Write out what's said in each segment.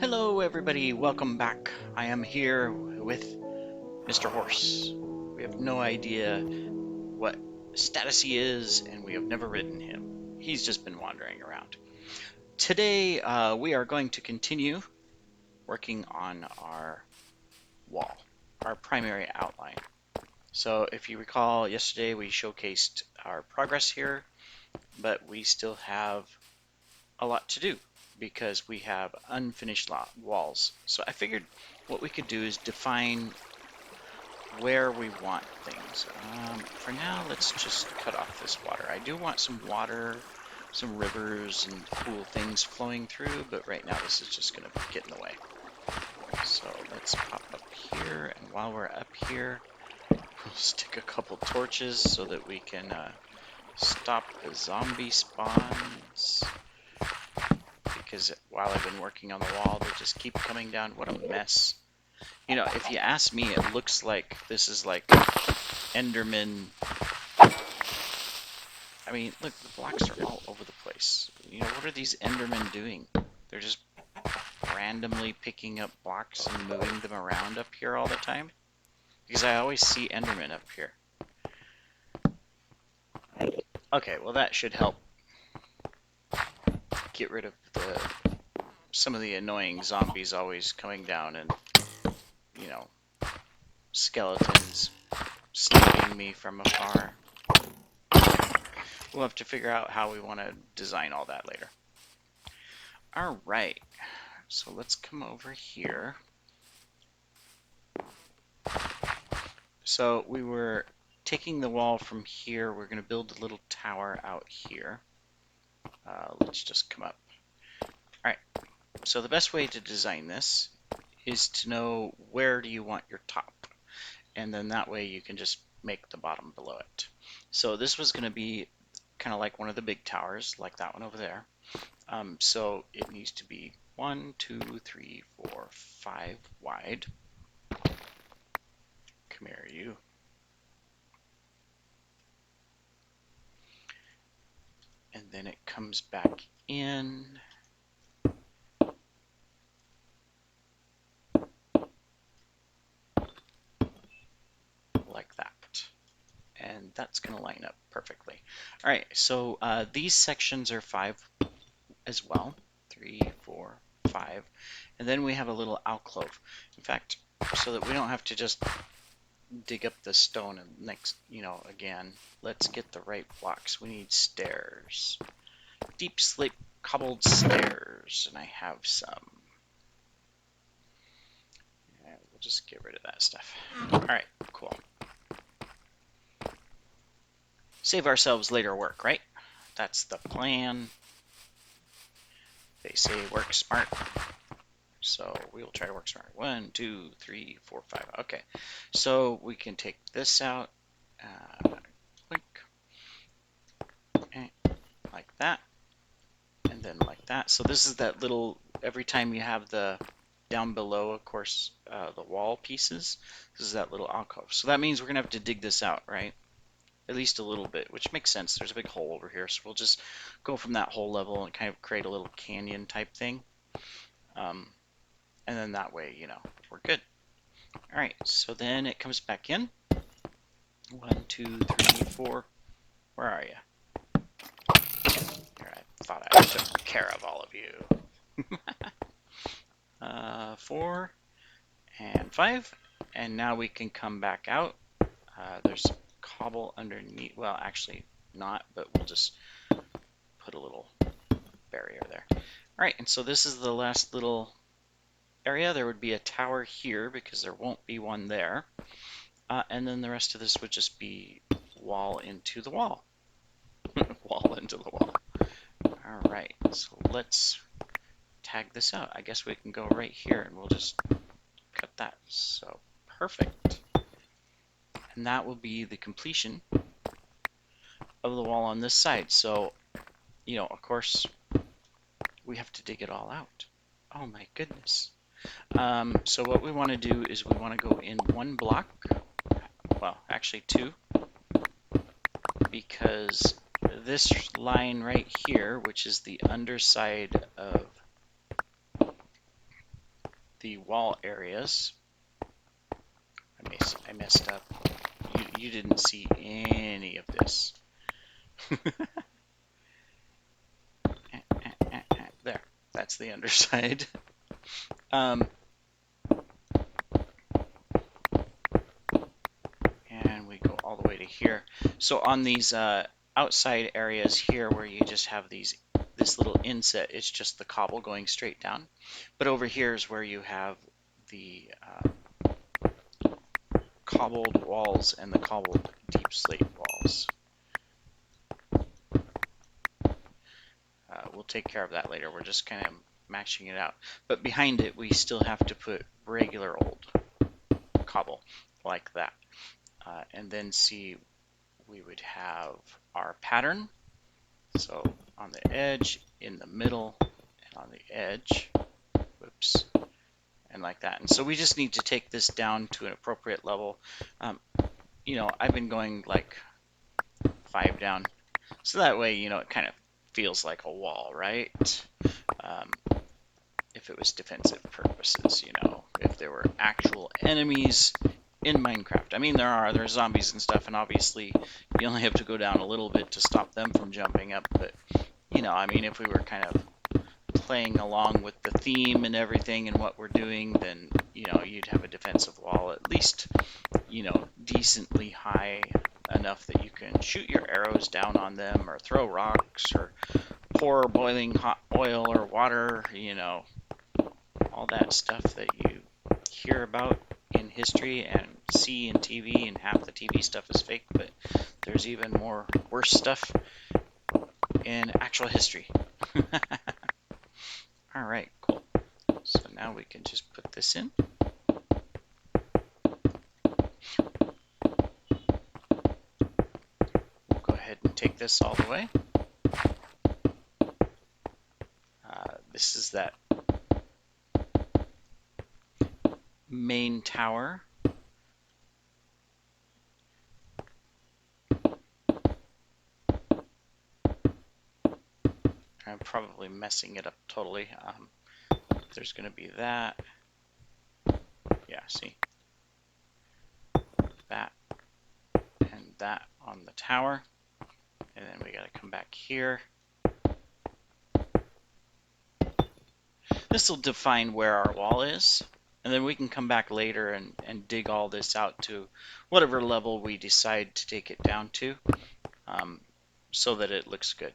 Hello everybody, welcome back. I am here with Mr. Horse. We have no idea what status he is, and we have never ridden him. He's just been wandering around. Today we are going to continue working on our wall, our primary outline. So if you recall, yesterday we showcased our progress here, but we still have a lot to do because we have unfinished walls. So I figured what we could do is define where we want things. For now, let's just cut off this water. I do want some water, some rivers and cool things flowing through, but right now this is just going to get in the way. So let's pop up here, and while we're up here, we'll stick a couple torches so that we can stop the zombie spawns. Because while I've been working on the wall, they just keep coming down. What a mess. You know, if you ask me, it looks like this is like Enderman. I mean, look, the blocks are all over the place. You know, what are these Endermen doing? They're just randomly picking up blocks and moving them around up here all the time? Because I always see Endermen up here. Okay, well that should help get rid of some of the annoying zombies always coming down and, you know, skeletons sniping me from afar. We'll have to figure out how we want to design all that later. Alright, so let's come over here. So we were taking the wall from here. We're going to build a little tower out here. Let's just come up. Alright, so the best way to design this is to know where do you want your top. And then that way you can just make the bottom below it. So this was going to be kind of like one of the big towers, like that one over there. So it needs to be 1, 2, 3, 4, 5 wide. Come here, you. And then it comes back in. Like that. And that's going to line up perfectly. All right, so these sections are 5 as well. 3, 4, 5. And then we have a little alcove. In fact, so that we don't have to just dig up the stone and next, you know, again, let's get the right blocks. We need stairs. Deep slate cobbled stairs, and I have some. Yeah, we'll just get rid of that stuff. All right, cool. Save ourselves later work, right? That's the plan. They say work smart. So we will try to work smart. 1, 2, 3, 4, 5. Okay. So we can take this out. Click. Okay. Like that. And then like that. So this is that little, every time you have the down below, of course, the wall pieces, this is that little alcove. So that means we're going to have to dig this out, right? At least a little bit, which makes sense. There's a big hole over here, so we'll just go from that hole level and kind of create a little canyon type thing. And then that way, you know, we're good. All right, so then it comes back in. 1, 2, 3, 4. Where are you? Here, I thought I took care of all of you. 4 and 5. And now we can come back out. There's cobble underneath. Well, actually not, but we'll just put a little barrier there. All right, and so this is the last little area. There would be a tower here because there won't be one there. And then the rest of this would just be wall into the wall. Wall into the wall. All right, so let's tag this out. I guess we can go right here and we'll just cut that. So perfect. And that will be the completion of the wall on this side. So, you know, of course, we have to dig it all out. Oh my goodness. So what we want to do is we want to go in 1 block. Well, actually 2. Because this line right here, which is the underside of the wall areas. I messed up. You didn't see any of this. There, that's the underside. And we go all the way to here. So on these outside areas here where you just have this little inset, it's just the cobble going straight down. But over here is where you have the cobbled walls and the cobbled deep slate walls. We'll take care of that later. We're just kind of matching it out. But behind it, we still have to put regular old cobble like that. And then see, we would have our pattern. So on the edge, in the middle, and on the edge. Whoops. And like that. And so we just need to take this down to an appropriate level. You know, I've been going like 5 down. So that way, you know, it kind of feels like a wall, right? If it was defensive purposes, you know, if there were actual enemies in Minecraft. I mean, there's zombies and stuff, and obviously you only have to go down a little bit to stop them from jumping up, but, you know, I mean, if we were kind of playing along with the theme and everything and what we're doing, then, you know, you'd have a defensive wall at least, you know, decently high enough that you can shoot your arrows down on them or throw rocks or pour boiling hot oil or water, you know, all that stuff that you hear about in history and see in TV, and half the TV stuff is fake, but there's even more worse stuff in actual history. All right, cool. So now we can just put this in. We'll go ahead and take this all the way. This is that main tower. I'm probably messing it up totally. There's going to be that. Yeah, see? That and that on the tower. And then we got to come back here. This will define where our wall is. And then we can come back later and dig all this out to whatever level we decide to take it down to, so that it looks good.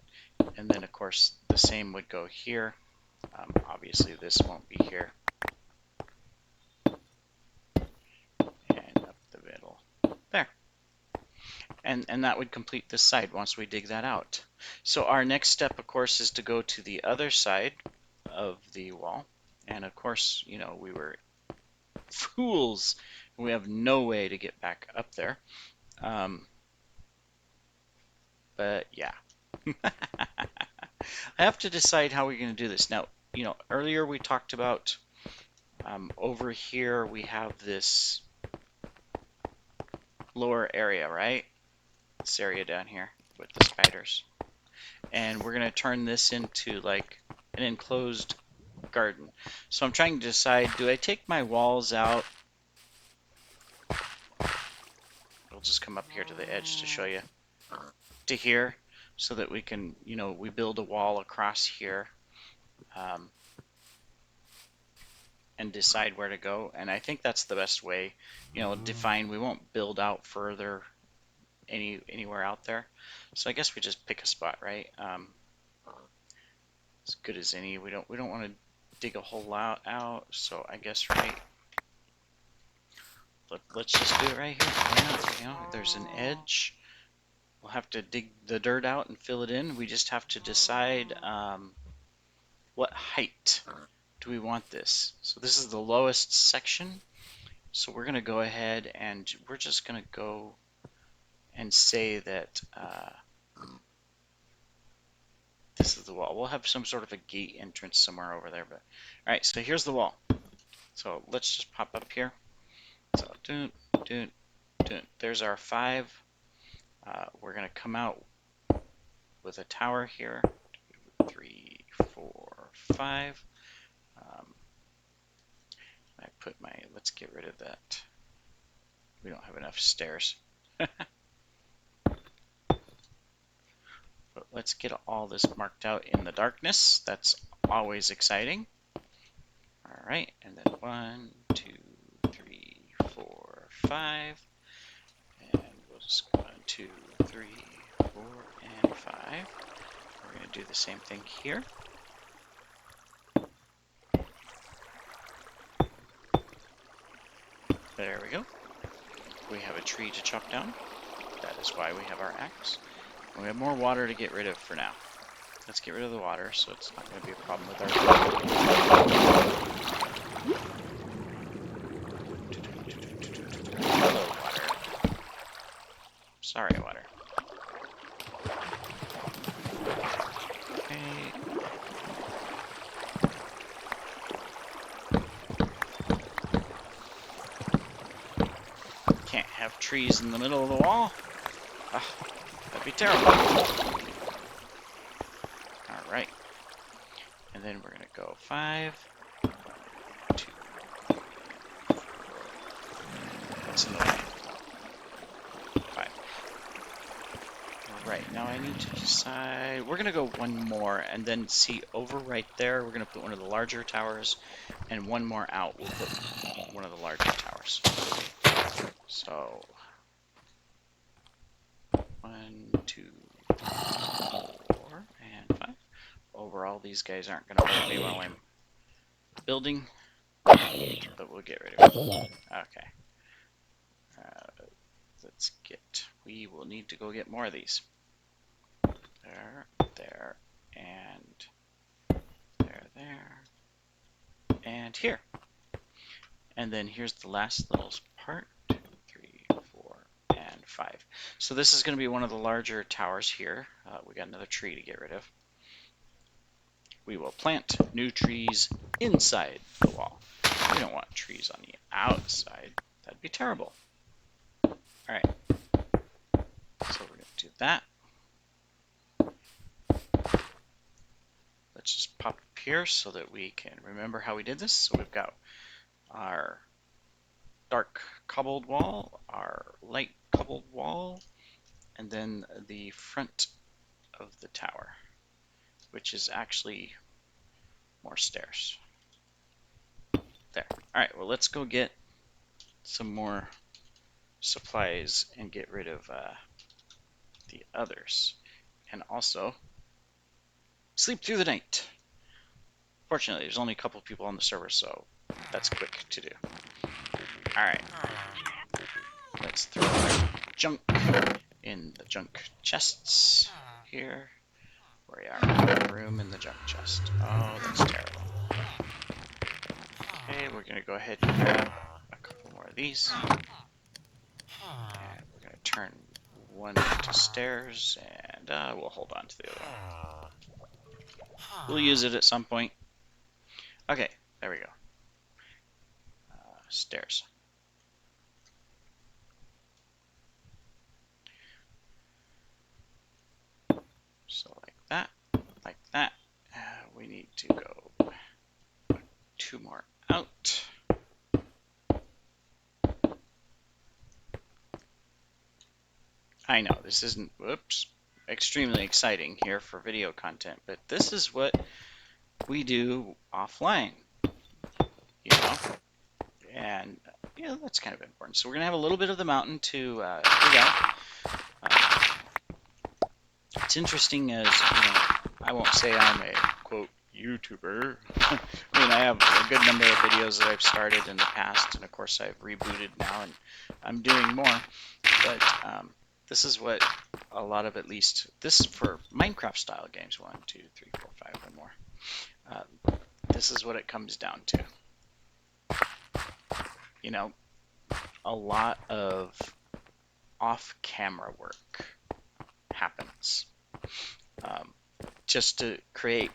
And then, of course, the same would go here. Obviously, this won't be here. And up the middle. There. And that would complete this side once we dig that out. So our next step, of course, is to go to the other side of the wall. And, of course, you know, we were fools. We have no way to get back up there. But yeah. I have to decide how we're going to do this. Now, you know, earlier we talked about over here we have this lower area, right? This area down here with the spiders. And we're going to turn this into like an enclosed garden. So I'm trying to decide, do I take my walls out? We'll just come up here to the edge to show you. To here, so that we can, you know, we build a wall across here. And decide where to go, and I think that's the best way, you know, define. We won't build out further anywhere out there, so I guess we just pick a spot, right? As good as any. We don't want to dig a whole lot out, so I guess let's just do it right here. Yeah, you know, there's an edge. We'll have to dig the dirt out and fill it in. We just have to decide what height do we want this. So this is the lowest section. So we're going to go ahead and we're just going to go and say that this is the wall. We'll have some sort of a gate entrance somewhere over there. But all right, so here's the wall. So let's just pop up here. So there's our 5. We're going to come out with a tower here. 2, 3, 4, 5. let's get rid of that. We don't have enough stairs. But let's get all this marked out in the darkness. That's always exciting. All right, and then 1, 2, 3, 4, 5. And we'll just go 1, 2, 3, 4, and 5. We're going to do the same thing here. There we go. We have a tree to chop down. That is why we have our axe. And we have more water to get rid of for now. Let's get rid of the water so it's not going to be a problem with our... Hello, water. Sorry, water. Okay. Can't have trees in the middle of the wall. Ah, that'd be terrible. Alright. And then we're going to go 5, 2, 3, 4. That's in the way. 5. Alright, now I need to decide. We're going to go one more, and then see over right there, we're going to put one of the larger towers, and one more out, we'll put one of the larger towers. So, 1, 2, 3, 4, and 5. Overall, these guys aren't going to hurt me while I'm building, but we'll get rid of it. Okay. We will need to go get more of these. There, there, and there, and here. And then here's the last little part. 2, 3, 4, and 5. So this is going to be one of the larger towers here. We got another tree to get rid of. We will plant new trees inside the wall. We don't want trees on the outside. That'd be terrible. Alright. So we're going to do that. Let's just pop up here so that we can remember how we did this. So we've got our dark cobbled wall, our light cobbled wall, and then the front of the tower, which is actually more stairs. There. Alright, well let's go get some more supplies and get rid of the others. And also sleep through the night. Fortunately, there's only a couple people on the server, so that's quick to do. Alright. Let's throw our junk in the junk chests here. Where we are. Room in the junk chest. Oh, that's terrible. Okay, we're going to go ahead and grab a couple more of these. And we're going to turn one into stairs, and we'll hold on to the other one. We'll use it at some point. Okay, there we go. Stairs. So like that, like that. We need to go 2 more out. I know this isn't, whoops, extremely exciting here for video content, but this is what we do offline, you know, and yeah, that's kind of important. So we're gonna have a little bit of the mountain to dig out. It's interesting as, you know, I won't say I'm a, quote, YouTuber. I mean, I have a good number of videos that I've started in the past, and of course I've rebooted now, and I'm doing more, but this is what a lot of, at least, this is for Minecraft style games, 1, 2, 3, 4, 5, and more. This is what it comes down to. You know, a lot of off-camera work happens just to create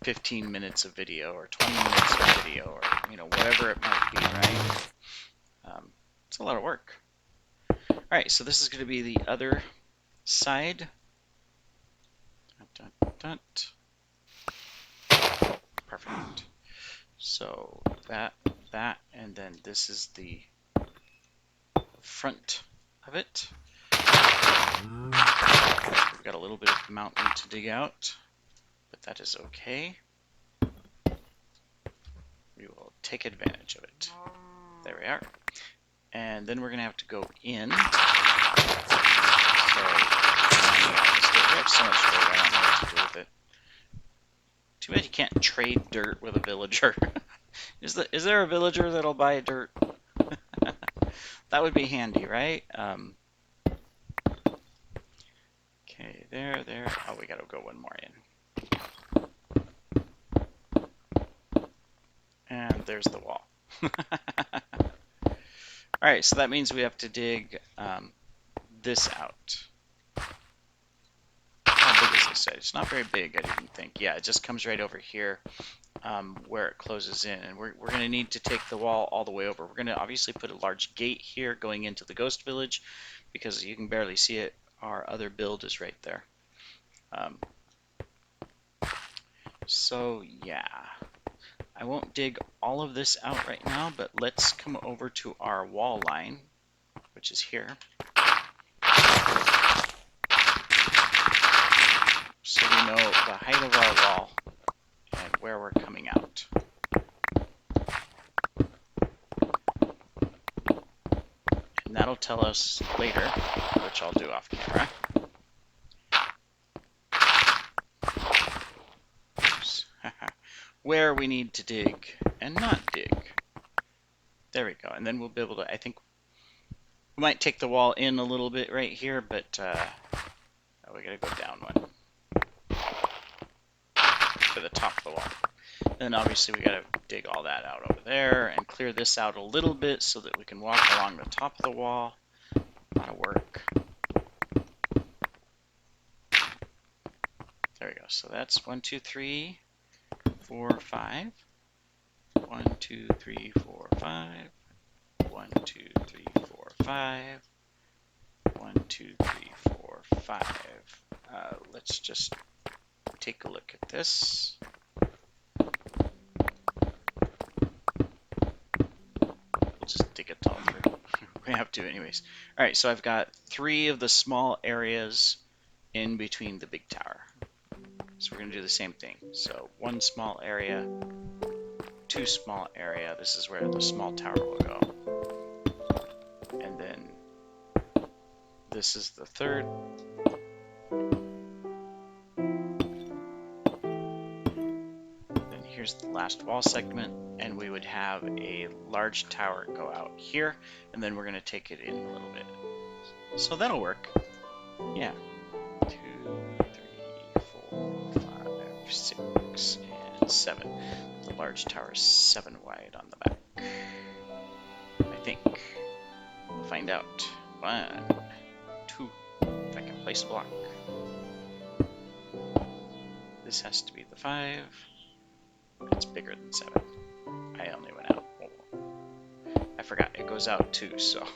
15 minutes of video or 20 minutes of video, or, you know, whatever it might be, right? It's a lot of work. Alright, so this is going to be the other side. Dun, dun, dun. Perfect. So that that, and then this is the front of it. We've got a little bit of mountain to dig out, but that is okay. We will take advantage of it. There we are. And then we're going to have to go in. So, we have so much dirt, I don't know what to do with it. Too bad you can't trade dirt with a villager. Is there a villager that'll buy dirt? That would be handy, right? Okay, there. Oh, we gotta go one more in. And there's the wall. Alright, so that means we have to dig this out. How big is this side? It's not very big, I didn't think. Yeah, it just comes right over here where it closes in. And we're going to need to take the wall all the way over. We're going to obviously put a large gate here going into the ghost village because you can barely see it. Our other build is right there. So yeah, I won't dig all of this out right now, but let's come over to our wall line, which is here. So we know the height of our wall and where we're coming out. And that'll tell us later, which I'll do off camera. Where we need to dig and not dig. There we go. And then we'll be able to, I think, we might take the wall in a little bit right here, but we gotta go down one to the top of the wall. And then obviously we gotta dig all that out over there and clear this out a little bit so that we can walk along the top of the wall. A lot of work. There we go. So that's 1, 2, 3, 4, 5. 1, 2, 3, 4, 5. 1, 2, 3, 4, 5. 1, 2, 3, 4, 5. Let's just take a look at this. We'll just dig it all through. We have to anyways. Alright, so I've got 3 of the small areas in between the big tower. So we're going to do the same thing. So 1 small area, 2 small area. This is where the small tower will go. And then this is the 3rd. Then here's the last wall segment, and we would have a large tower go out here, and then we're going to take it in a little bit. So that'll work. Yeah. 2, 3, 4, 5, 6, and 7. The large tower is 7 wide on the back. I think. We'll find out. 1, 2. If I can place a block. This has to be the 5. It's bigger than 7. I only went out. Oh. I forgot it goes out 2, so.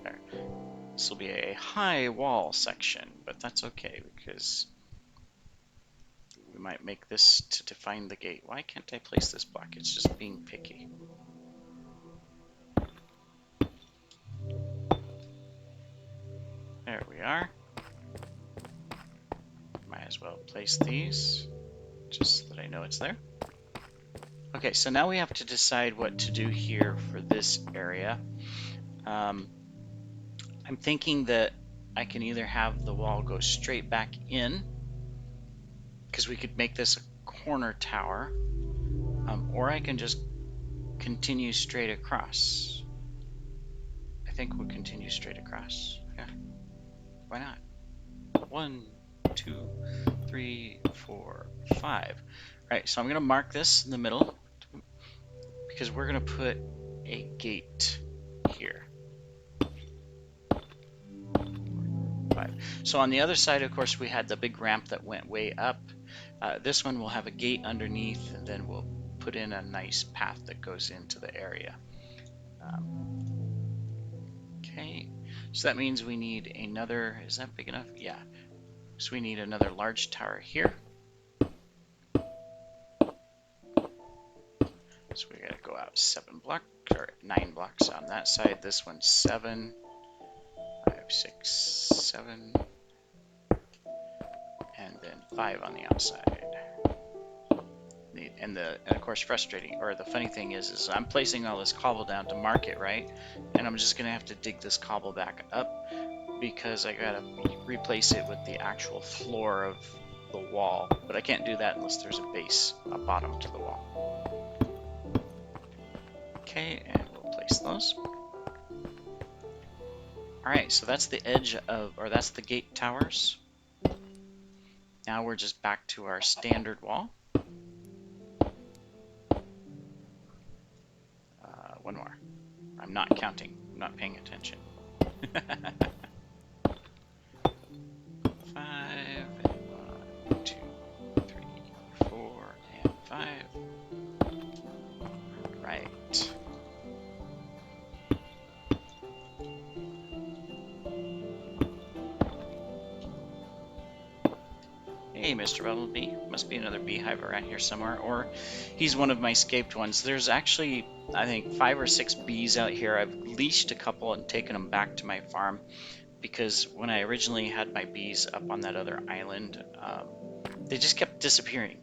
There. This will be a high wall section, but that's okay because we might make this to define the gate. Why can't I place this block? It's just being picky. There we are. Might as well place these, just so that I know it's there. Okay, so now we have to decide what to do here for this area. I'm thinking that I can either have the wall go straight back in, because we could make this a corner tower, or I can just continue straight across. I think we'll continue straight across. Yeah, why not? 1, 2, 3, 4, 5. Alright, so I'm going to mark this in the middle because we're going to put a gate here. 5. So on the other side, of course, we had the big ramp that went way up. This one will have a gate underneath, and then we'll put in a nice path that goes into the area. Okay, so that means we need another, is that big enough? Yeah. So we need another large tower here. So we gotta go out 7 blocks, or 9 blocks on that side. This one's 7, 5, 6, 7, and then 5 on the outside. And of course frustrating, or the funny thing is I'm placing all this cobble down to mark it, right? And I'm just gonna have to dig this cobble back up because I gotta replace it with the actual floor of the wall. But I can't do that unless there's a base, a bottom to the wall. Okay, and we'll place those. Alright, so that's the edge of, or that's the gate towers. Now we're just back to our standard wall. One more. I'm not counting. I'm not paying attention. 5, 1, 2, 3, 4, and 5. Right. Hey, Mr. Bumblebee. Must be another beehive around here somewhere, or he's one of my escaped ones. There's actually, I think, 5 or 6 bees out here. I've leashed a couple and taken them back to my farm because when I originally had my bees up on that other island, they just kept disappearing.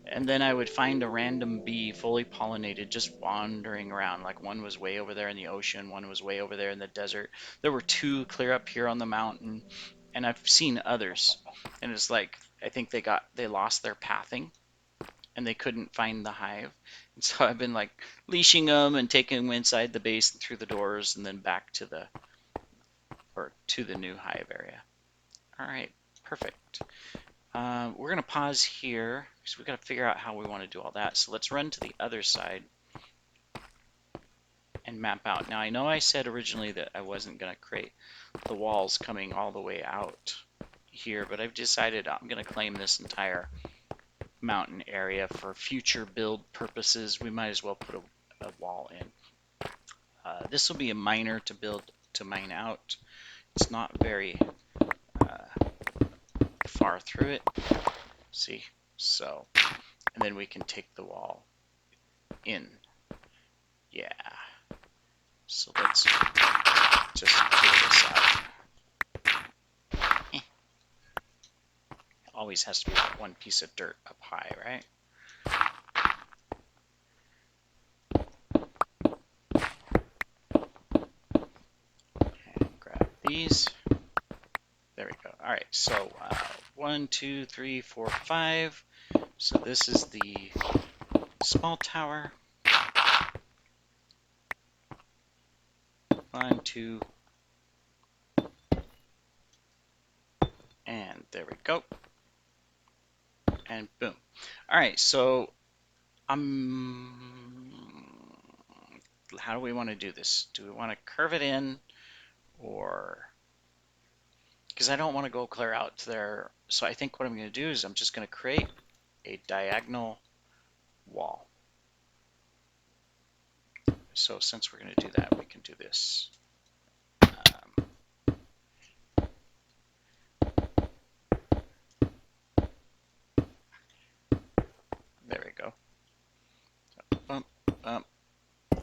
And then I would find a random bee fully pollinated just wandering around. Like one was way over there in the ocean, one was way over there in the desert. There were 2 clear up here on the mountain, and I've seen others. And it's like I think they lost their pathing and they couldn't find the hive. And so I've been like leashing them and taking them inside the base and through the doors and then back to the new hive area. All right, perfect. We're going to pause here because we've got to figure out how we want to do all that. So let's run to the other side and map out. Now, I know I said originally that I wasn't going to create the walls coming all the way out here, but I've decided I'm going to claim this entire mountain area for future build purposes. We might as well put a wall in. This will be a miner to build to mine out. It's not very far through it. See? So, and then we can take the wall in. Yeah. So let's just figure this out. Always has to be that one piece of dirt up high, right? And grab these. There we go. All right, so 1, 2, 3, 4, 5. So this is the small tower. 1, 2, and there we go. And boom. All right, so how do we want to do this? Do we want to curve it in, or because I don't want to go clear out to there. So I think what I'm going to do is I'm just going to create a diagonal wall. So since we're going to do that, we can do this. There we go. So bump, bump,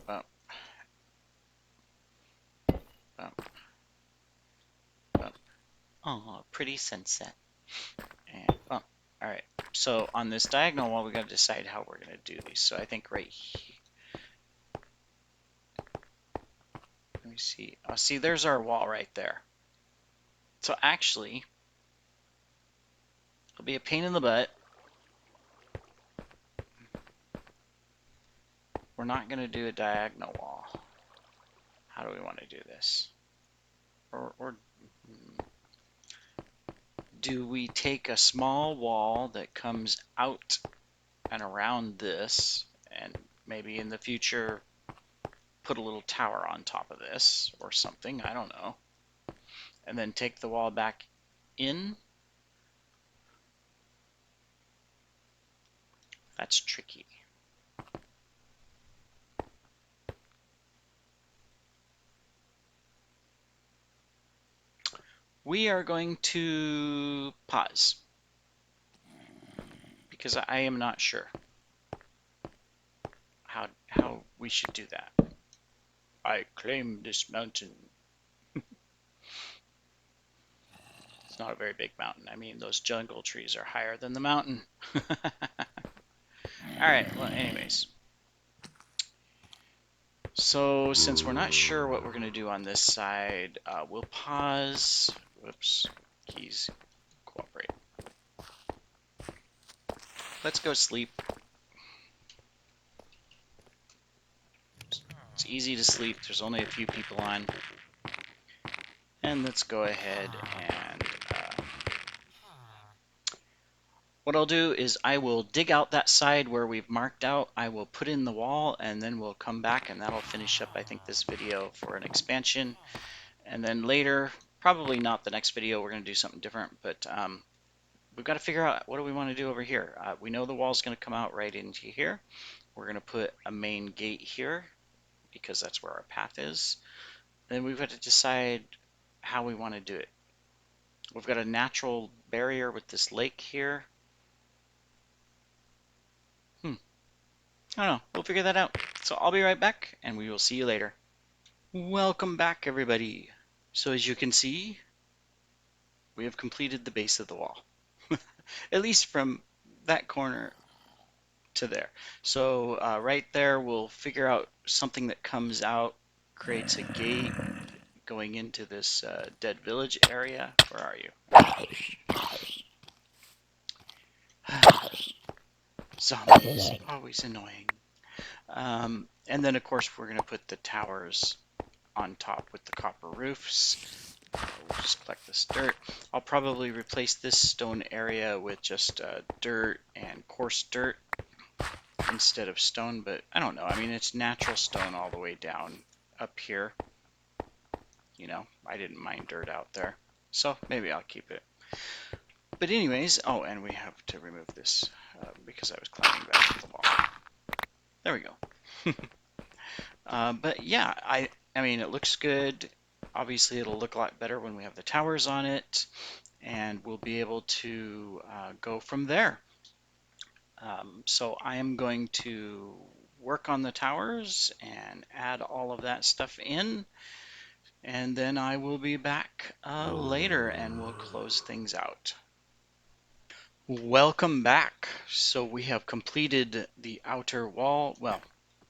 bump, bump, bump. Oh, pretty sunset. And bump. All right. So on this diagonal wall, we got to decide how we're going to do these. So I think right here. Let me see. Oh, see, there's our wall right there. So actually, it'll be a pain in the butt. We're not going to do a diagonal wall. How do we want to do this? Or do we take a small wall that comes out and around this, and maybe in the future put a little tower on top of this or something, I don't know, and then take the wall back in? That's tricky. We are going to pause because I am not sure. how we should do that. I claim this mountain. It's not a very big mountain. I mean, those jungle trees are higher than the mountain. Alright, well, anyways. So, since we're not sure what we're going to do on this side, we'll pause. Whoops, keys cooperate. Let's go sleep. It's easy to sleep. There's only a few people on. And let's go ahead and what I'll do is I will dig out that side where we've marked out. I will put in the wall, and then we'll come back, and that'll finish up, I think, this video for an expansion. And then later, probably not the next video, we're going to do something different, but we've got to figure out what do we want to do over here. We know the wall's going to come out right into here. We're going to put a main gate here because that's where our path is. Then we've got to decide how we want to do it. We've got a natural barrier with this lake here. I don't know. We'll figure that out. So I'll be right back, and we will see you later. Welcome back, everybody. So as you can see, we have completed the base of the wall. At least from that corner to there. So right there, we'll figure out something that comes out, creates a gate going into this dead village area. Where are you? Zombies, always annoying. And then, of course, we're going to put the towers on top with the copper roofs. We'll just collect this dirt. I'll probably replace this stone area with just dirt and coarse dirt instead of stone, but I don't know. I mean, it's natural stone all the way down up here. You know, I didn't mind dirt out there, so maybe I'll keep it. But anyways, oh, and we have to remove this because I was climbing back to the wall. There we go. But yeah, I mean, it looks good. Obviously, it'll look a lot better when we have the towers on it, and we'll be able to go from there. So I am going to work on the towers and add all of that stuff in, and then I will be back later and we'll close things out. Welcome back. So we have completed the outer wall. Well,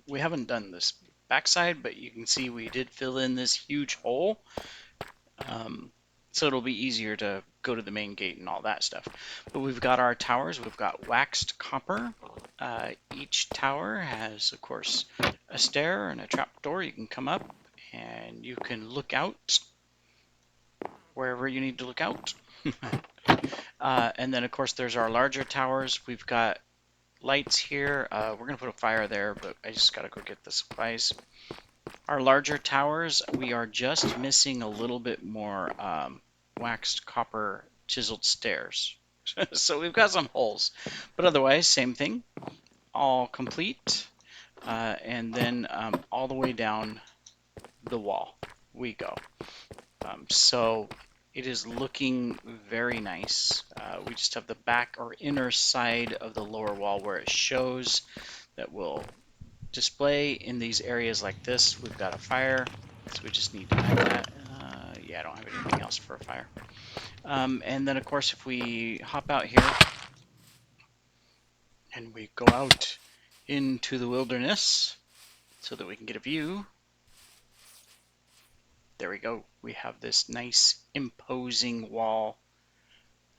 we haven't done this backside, but you can see we did fill in this huge hole. So it'll be easier to go to the main gate and all that stuff. But we've got our towers. We've got waxed copper. Each tower has, of course, a stair and a trap door. You can come up and you can look out wherever you need to look out. And then, of course, there's our larger towers. We've got lights here. We're going to put a fire there, but I just got to go get the supplies. Our larger towers, we are just missing a little bit more waxed copper chiseled stairs. So we've got some holes, but otherwise, same thing, all complete. And then all the way down the wall we go. So it is looking very nice. We just have the back or inner side of the lower wall where it shows that will display in these areas like this. We've got a fire, so we just need to add that. Yeah, I don't have anything else for a fire. And then, of course, if we hop out here and we go out into the wilderness so that we can get a view, there we go. We have this nice imposing wall.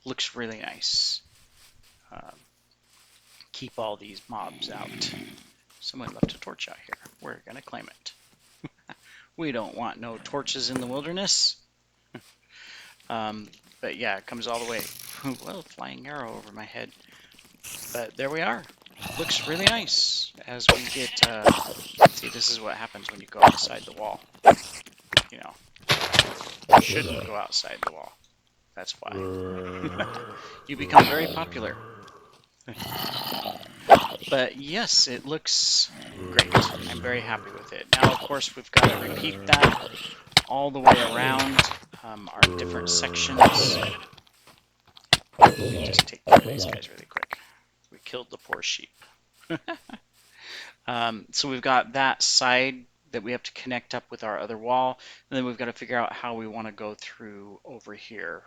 Looks really nice. Keep all these mobs out. Someone left a torch out here. We're gonna claim it. We don't want no torches in the wilderness. But yeah, it comes all the way. Well, flying arrow over my head. But there we are. Looks really nice. As we get, see, this is what happens when you go outside the wall. You know, you shouldn't go outside the wall. That's why. You become very popular. But yes, it looks great. I'm very happy with it. Now, of course, we've got to repeat that all the way around our different sections. Let me just take care of these guys really quick. We killed the poor sheep. So we've got that side that we have to connect up with our other wall, and then we've got to figure out how we want to go through over here.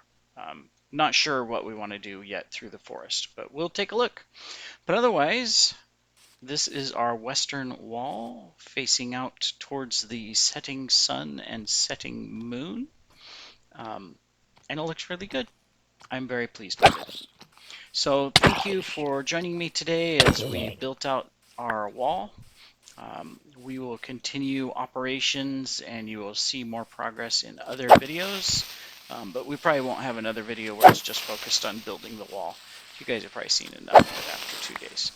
Not sure what we want to do yet through the forest, but we'll take a look. But otherwise, this is our western wall facing out towards the setting sun and setting moon. And it looks really good. I'm very pleased with it. So thank you for joining me today as we built out our wall. We will continue operations and you will see more progress in other videos. But we probably won't have another video where it's just focused on building the wall. You guys have probably seen enough of it after 2 days.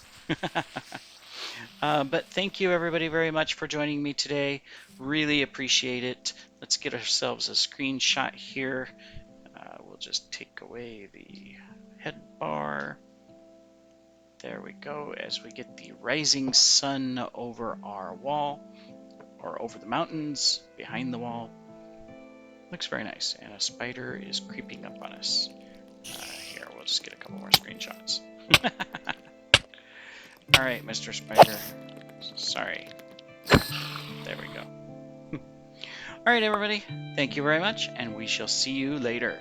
But thank you everybody very much for joining me today. Really appreciate it. Let's get ourselves a screenshot here. We'll just take away the head bar. There we go, as we get the rising sun over our wall, or over the mountains behind the wall. Looks very nice, and a spider is creeping up on us. Here, we'll just get a couple more screenshots. Alright, Mr. Spider. Sorry. There we go. Alright, everybody. Thank you very much, and we shall see you later.